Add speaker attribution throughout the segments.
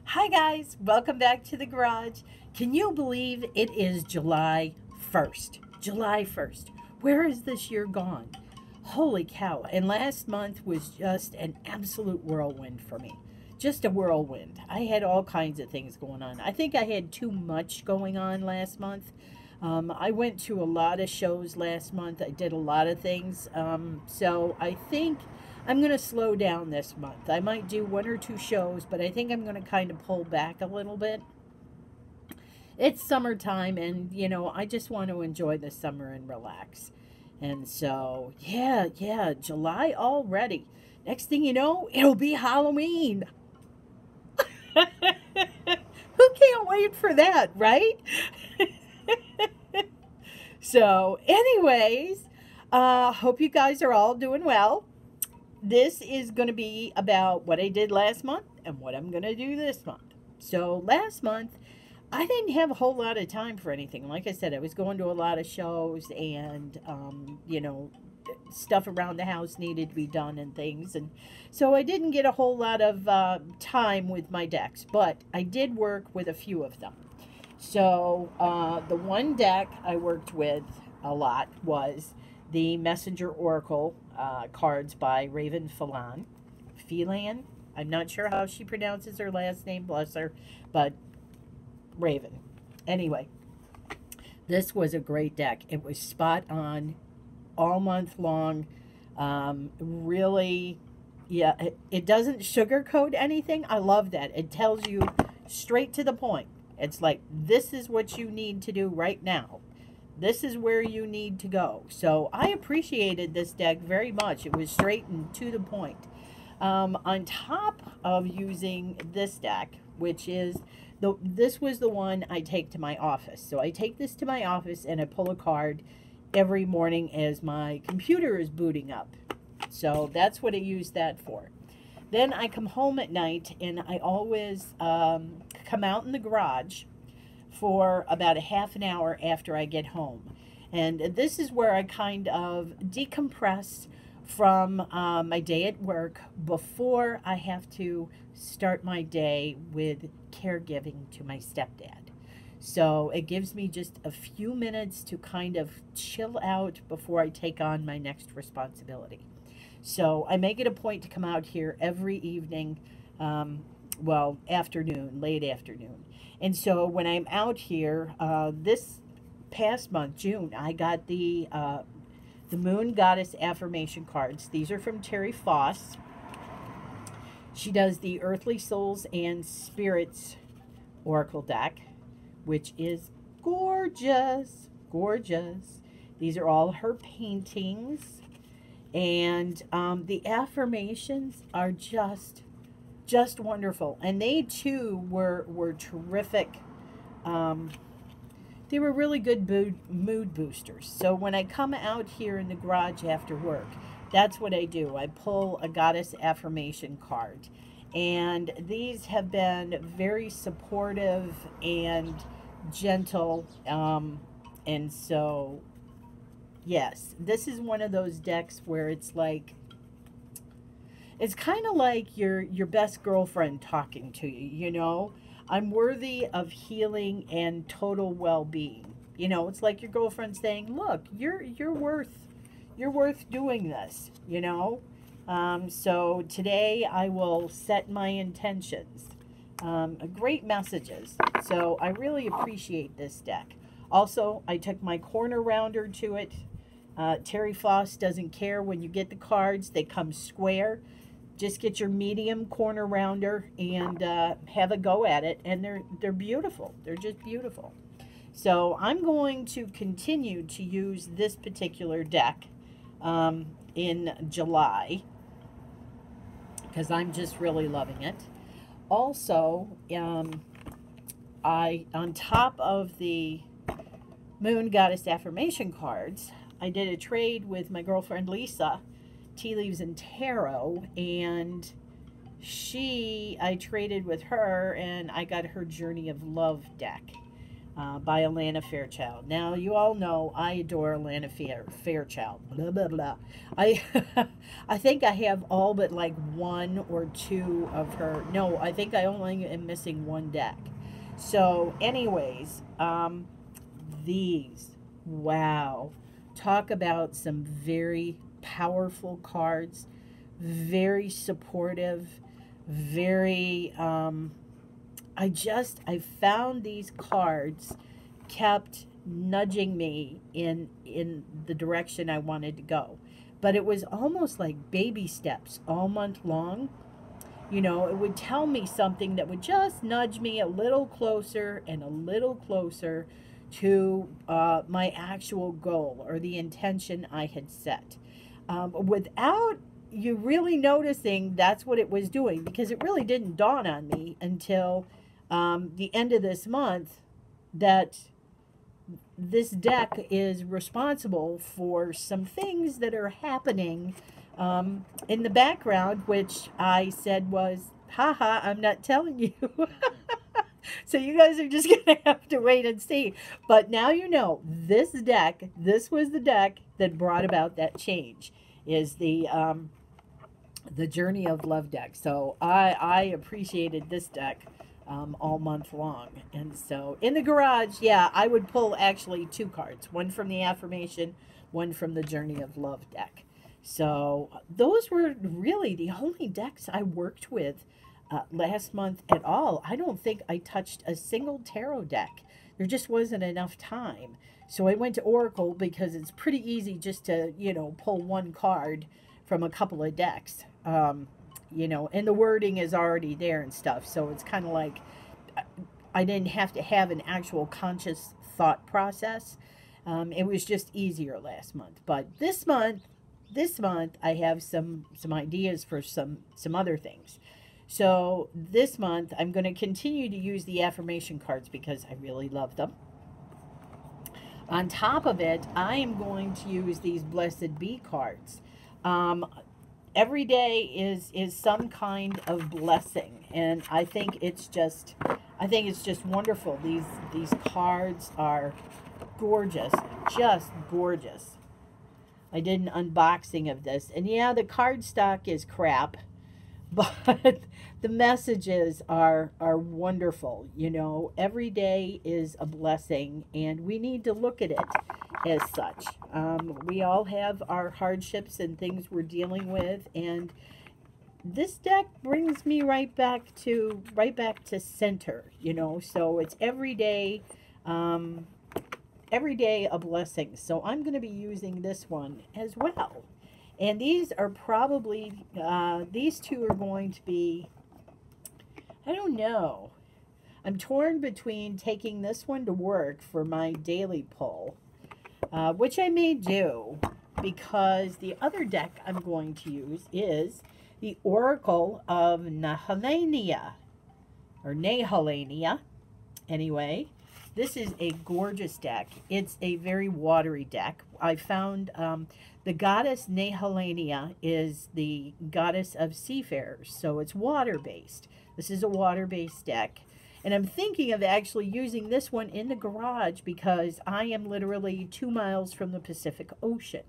Speaker 1: Hi guys, welcome back to the garage. Can you believe it is July 1st? July 1st. Where is this year gone? Holy cow. And last month was just an absolute whirlwind for me. Just a whirlwind. I had all kinds of things going on. I think I had too much going on last month. I went to a lot of shows last month. I did a lot of things. So I think I'm going to slow down this month. I might do one or two shows, but I think I'm going to kind of pull back a little bit. It's summertime, and I just want to enjoy the summer and relax. And so, yeah, July already. Next thing you know, it'll be Halloween. Who can't wait for that, right? So, anyways, hope you guys are all doing well. This is going to be about what I did last month and what I'm going to do this month. So, last month, I didn't have a whole lot of time for anything. Like I said, I was going to a lot of shows and, stuff around the house needed to be done and things. And so I didn't get a whole lot of time with my decks, but I did work with a few of them. So the one deck I worked with a lot was the Messenger Oracle cards by Raven Phelan. Phelan? I'm not sure how she pronounces her last name, bless her, but Raven. Anyway, this was a great deck. It was spot on all month long. Really, yeah, it doesn't sugarcoat anything. I love that. It tells you straight to the point. It's like, this is what you need to do right now. This is where you need to go. So I appreciated this deck very much. It was straight and to the point. On top of using this deck, which is this was the one I take to my office. So I take this to my office and I pull a card every morning as my computer is booting up. So that's what I use that for. Then I come home at night and I always come out in the garage for about a half an hour after I get home. And this is where I kind of decompress from my day at work before I have to start my day with caregiving to my stepdad. So it gives me just a few minutes to kind of chill out before I take on my next responsibility. So I make it a point to come out here every evening, well, afternoon, late afternoon. And so when I'm out here, this past month, June, I got the Moon Goddess Affirmation cards. These are from Terry Foss. She does the Earthly Souls and Spirits Oracle deck, which is gorgeous, gorgeous. These are all her paintings. And the affirmations are just wonderful. And they too were terrific. They were really good mood boosters. So when I come out here in the garage after work, that's what I do. I pull a goddess affirmation card. And these have been very supportive and gentle. And so, yes, this is one of those decks where it's like, it's kind of like your best girlfriend talking to you, you know? I'm worthy of healing and total well-being. You know, it's like your girlfriend saying, "Look, you're worth doing this." You know. So today I will set my intentions. Great messages. So I really appreciate this deck. Also, I took my corner rounder to it. Terry Foss doesn't care when you get the cards; they come square. Just get your medium corner rounder and have a go at it, and they're beautiful. They're just beautiful. So I'm going to continue to use this particular deck in July because I'm just really loving it. Also, I on top of the Moon Goddess Affirmation cards, I did a trade with my girlfriend Lisa, Tea Leaves and Tarot, and I traded with her and I got her Journey of Love deck. by Alana Fairchild. Now, you all know I adore Alana Fairchild. Blah, blah, blah. I, I think I have all but like one or two of her. No, I think I only am missing one deck. So, anyways, these, wow. Talk about some very powerful cards, very supportive, very, I found these cards kept nudging me in the direction I wanted to go. But it was almost like baby steps all month long. You know, it would tell me something that would just nudge me a little closer and a little closer to my actual goal or the intention I had set. Without you really noticing that's what it was doing, because it really didn't dawn on me until the end of this month that this deck is responsible for some things that are happening in the background, which I said was, haha, I'm not telling you. So you guys are just going to have to wait and see. But now you know, this deck, this was the deck that brought about that change, is the Journey of Love deck. So I appreciated this deck all month long. And so in the garage, yeah, I would pull actually two cards, one from the affirmation, one from the Journey of Love deck. So those were really the only decks I worked with last month at all. I don't think I touched a single tarot deck. There just wasn't enough time. So I went to Oracle because it's pretty easy just to, you know, pull one card from a couple of decks. You know, and the wording is already there and stuff. So it's kind of like I didn't have to have an actual conscious thought process. It was just easier last month. But this month I have some ideas for some other things. So this month I'm going to continue to use the affirmation cards because I really love them. On top of it, I am going to use these Blessed Be cards. Every day is some kind of blessing, and I think it's just wonderful. These cards are gorgeous, just gorgeous. I did an unboxing of this, and yeah, the card stock is crap, but the messages are wonderful. You know, every day is a blessing, and we need to look at it as such. We all have our hardships and things we're dealing with, and this deck brings me right back to center. You know, so it's every day a blessing. So I'm going to be using this one as well. And these are probably, these two are going to be, I don't know. I'm torn between taking this one to work for my daily pull, which I may do, because the other deck I'm going to use is the Oracle of Nehelenia, or Nehelenia, anyway. This is a gorgeous deck. It's a very watery deck. I found the goddess Nehelenia is the goddess of seafarers, so it's water-based. This is a water-based deck. And I'm thinking of actually using this one in the garage because I am literally 2 miles from the Pacific Ocean.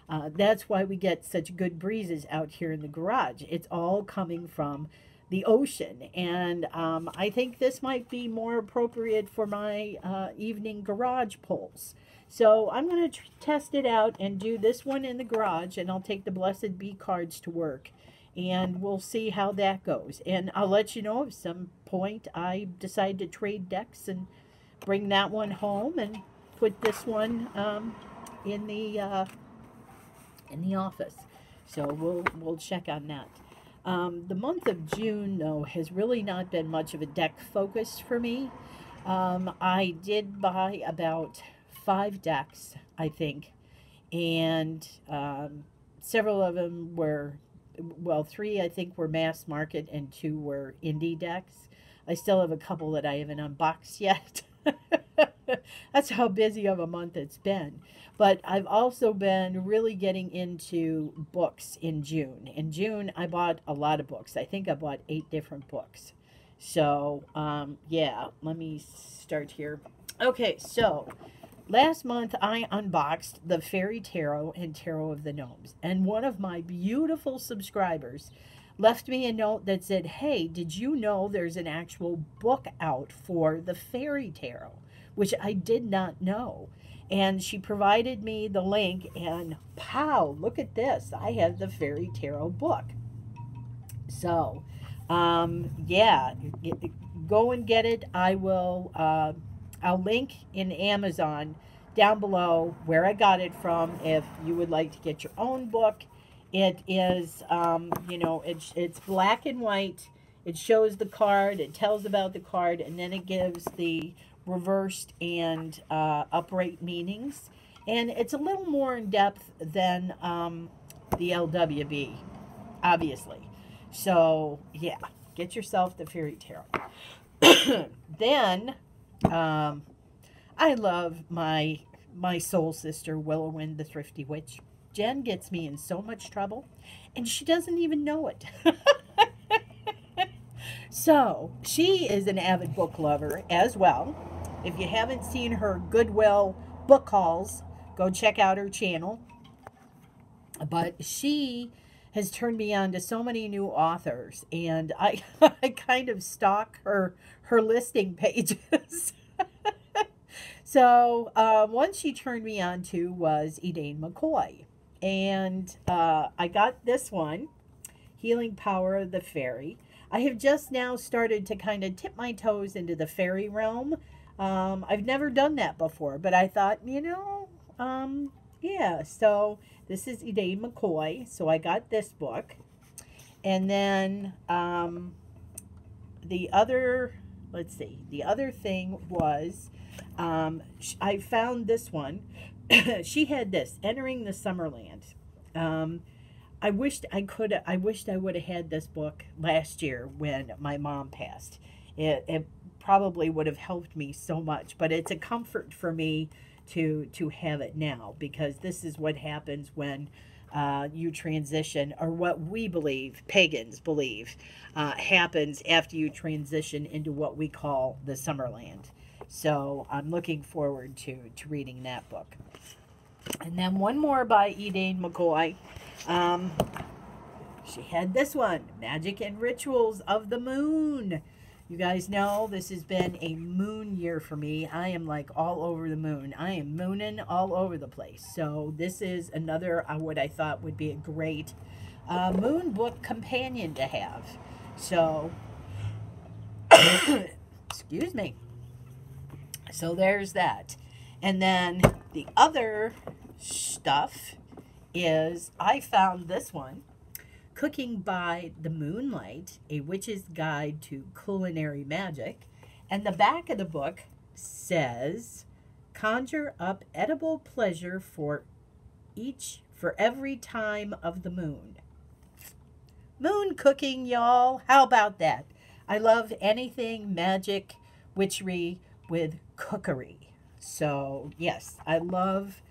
Speaker 1: That's why we get such good breezes out here in the garage. It's all coming from the ocean, and I think this might be more appropriate for my evening garage pulls. So I'm going to test it out and do this one in the garage, and I'll take the Blessed Be cards to work, and we'll see how that goes. And I'll let you know if some point I decide to trade decks and bring that one home and put this one in the office. So we'll check on that. The month of June, though, has really not been much of a deck focus for me. I did buy about 5 decks, I think, and several of them were, well, 3 I think were mass market and 2 were indie decks. I still have a couple that I haven't unboxed yet. That's how busy of a month it's been. But I've also been really getting into books in June. In June, I bought a lot of books. I think I bought 8 different books. So, yeah, let me start here. Okay, so last month I unboxed the Fairy Tarot and Tarot of the Gnomes, and one of my beautiful subscribers left me a note that said, "Hey, did you know there's an actual book out for the Fairy Tarot?" Which I did not know. And she provided me the link, and pow, look at this. I have the Fairy Tarot book. So, yeah, go and get it. I'll link in Amazon down below where I got it from if you would like to get your own book. It is, it's black and white. It shows the card, it tells about the card, and then it gives the reversed and upright meanings. And it's a little more in depth than the LWB, obviously. So, yeah, get yourself the Fairy Tarot. Then, I love my soul sister, Willowwind the Thrifty Witch. Jen gets me in so much trouble, and she doesn't even know it. So, she is an avid book lover as well. If you haven't seen her Goodwill book hauls, go check out her channel. But she has turned me on to so many new authors, and I I kind of stalk her listing pages. So one she turned me on to was Elaine McCoy, and I got this one, Healing Power of the Fairy. I have just now started to kind of tip my toes into the fairy realm. I've never done that before, but I thought, yeah, so this is Elaine McCoy, so I got this book. And then the other thing was I found this one. She had this, Entering the Summerland. I wished I would have had this book last year when my mom passed. It probably would have helped me so much, but it's a comfort for me to have it now, because this is what happens when you transition, or what we believe, pagans believe, happens after you transition into what we call the Summerland. So I'm looking forward to reading that book. And then one more by Elaine McCoy. She had this one, Magic and Rituals of the Moon. You guys know this has been a moon year for me. I am like all over the moon. I am mooning all over the place. So this is another what I thought would be a great moon book companion to have. So, excuse me. So there's that. And then the other stuff is I found this one, Cooking by the Moonlight, A Witch's Guide to Culinary Magic. And the back of the book says, conjure up edible pleasure for every time of the moon. Moon cooking, y'all. How about that? I love anything magic, witchery with cookery. So, yes, I love,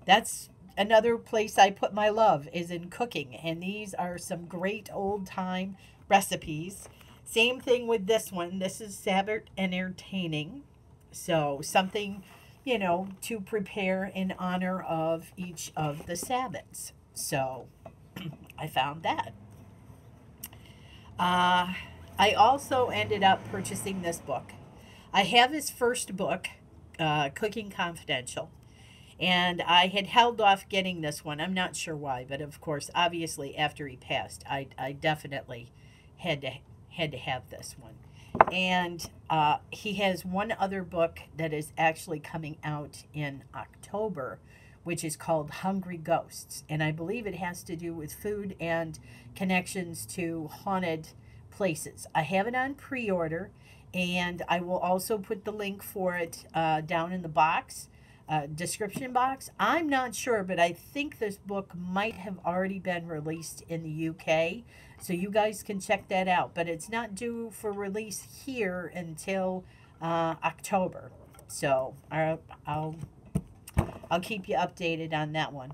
Speaker 1: that's another place I put my love, is in cooking. And these are some great old-time recipes. Same thing with this one. This is Sabbath Entertaining. So, something, to prepare in honor of each of the Sabbaths. So, I found that. I also ended up purchasing this book. I have his first book, Cooking Confidential, and I had held off getting this one. I'm not sure why, but of course, obviously, after he passed, I definitely had to have this one. And he has one other book that is actually coming out in October, which is called Hungry Ghosts. And I believe it has to do with food and connections to haunted places. I have it on pre-order, and I will also put the link for it down in the box, description box. I'm not sure, but I think this book might have already been released in the UK, so you guys can check that out. But it's not due for release here until October. So I'll keep you updated on that one.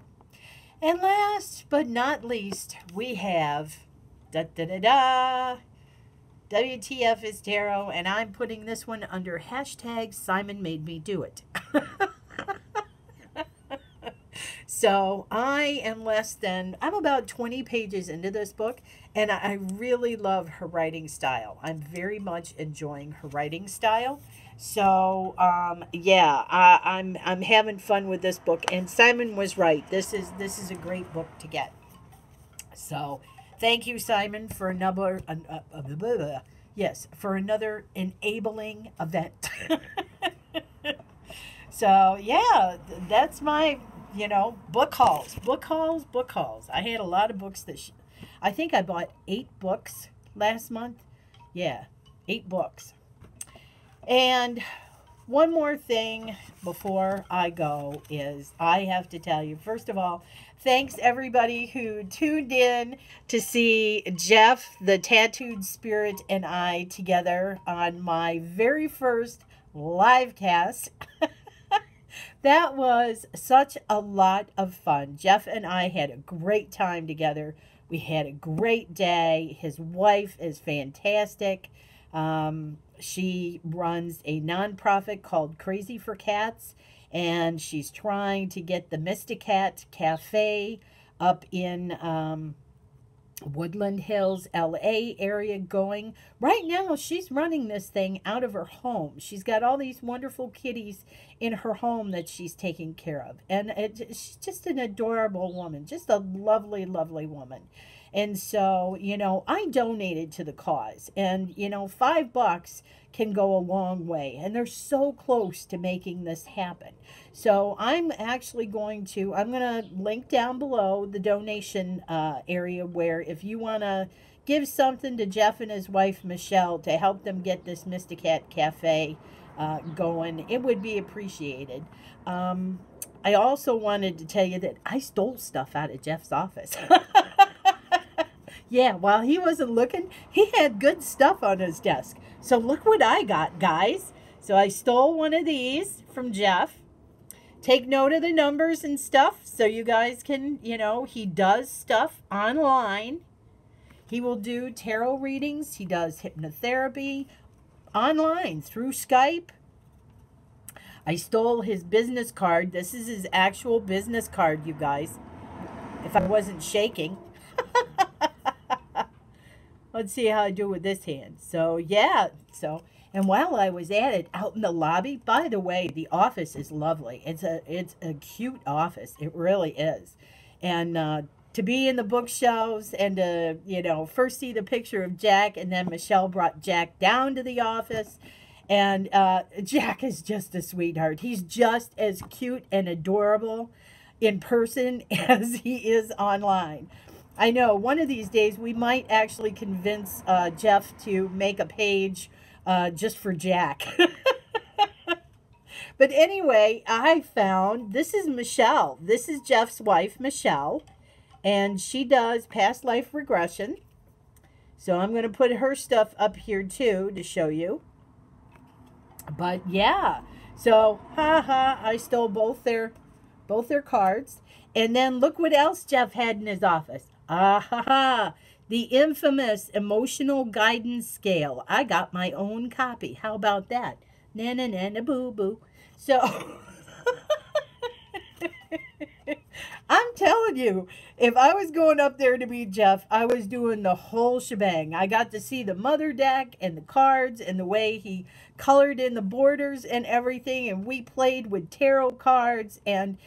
Speaker 1: And last but not least, we have WTF is tarot, and I'm putting this one under hashtag Simon made me do it. So I'm about 20 pages into this book, and I really love her writing style. I'm very much enjoying her writing style. So yeah, I'm having fun with this book, and Simon was right. This is a great book to get. So thank you, Simon, for another enabling event. So yeah, that's my book hauls, book hauls. I had a lot of books I think I bought 8 books last month. Yeah, 8 books. And one more thing before I go is I have to tell you, first of all, thanks everybody who tuned in to see Jeff, the Tattooed Spirit, and I together on my very first live cast. That was such a lot of fun. Jeff and I had a great time together. We had a great day. His wife is fantastic. She runs a nonprofit called Crazy for Cats, and she's trying to get the Mysticat Cafe up in Woodland Hills, LA area going. Right now, she's running this thing out of her home. She's got all these wonderful kitties in her home that she's taking care of. And she's just an adorable woman, just a lovely, lovely woman. And so, I donated to the cause. And, $5 can go a long way. And they're so close to making this happen. So I'm going to link down below the donation area where if you want to give something to Jeff and his wife, Michelle, to help them get this Mysticat Cafe going, it would be appreciated. I also wanted to tell you that I stole stuff out of Jeff's office. Yeah, while he wasn't looking, he had good stuff on his desk. So look what I got, guys. So I stole one of these from Jeff. Take note of the numbers and stuff so you guys can, he does stuff online. He will do tarot readings. He does hypnotherapy online through Skype. I stole his business card. This is his actual business card, you guys. If I wasn't shaking. Let's see how I do with this hand. So, yeah. And while I was at it, out in the lobby, by the way, the office is lovely. It's a cute office. It really is. And to be in the bookshelves and to, first see the picture of Jack, and then Michelle brought Jack down to the office. And Jack is just a sweetheart. He's just as cute and adorable in person as he is online. I know one of these days we might actually convince Jeff to make a page just for Jack. But anyway, I found, this is Michelle. This is Jeff's wife, Michelle. And she does past life regression. So I'm going to put her stuff up here too to show you. But yeah, so I stole both their cards. And then look what else Jeff had in his office. The infamous emotional guidance scale. I got my own copy. How about that? Na na na na boo boo. So I'm telling you, if I was going up there to meet Jeff, I was doing the whole shebang. I got to see the mother deck and the cards and the way he colored in the borders and everything. And we played with tarot cards, and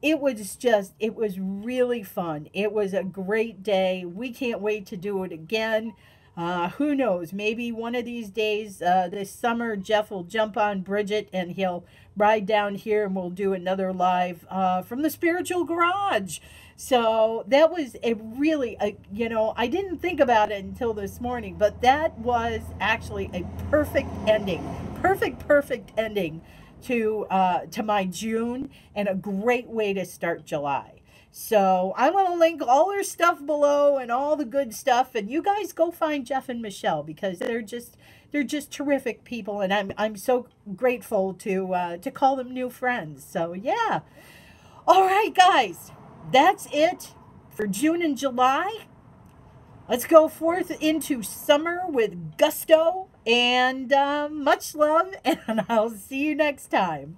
Speaker 1: it was really fun. It was a great day. We can't wait to do it again. Who knows? Maybe one of these days this summer, Jeff will jump on Bridget and he'll ride down here and we'll do another live from the Spiritual Garage. So that was I didn't think about it until this morning, but that was actually a perfect ending. Perfect ending to my June, and a great way to start July. So I'm going to link all their stuff below and all the good stuff, and you guys go find Jeff and Michelle because they're just terrific people, and I'm so grateful to call them new friends. So yeah. All right, guys, that's it for June and July. Let's go forth into summer with gusto and much love, and I'll see you next time.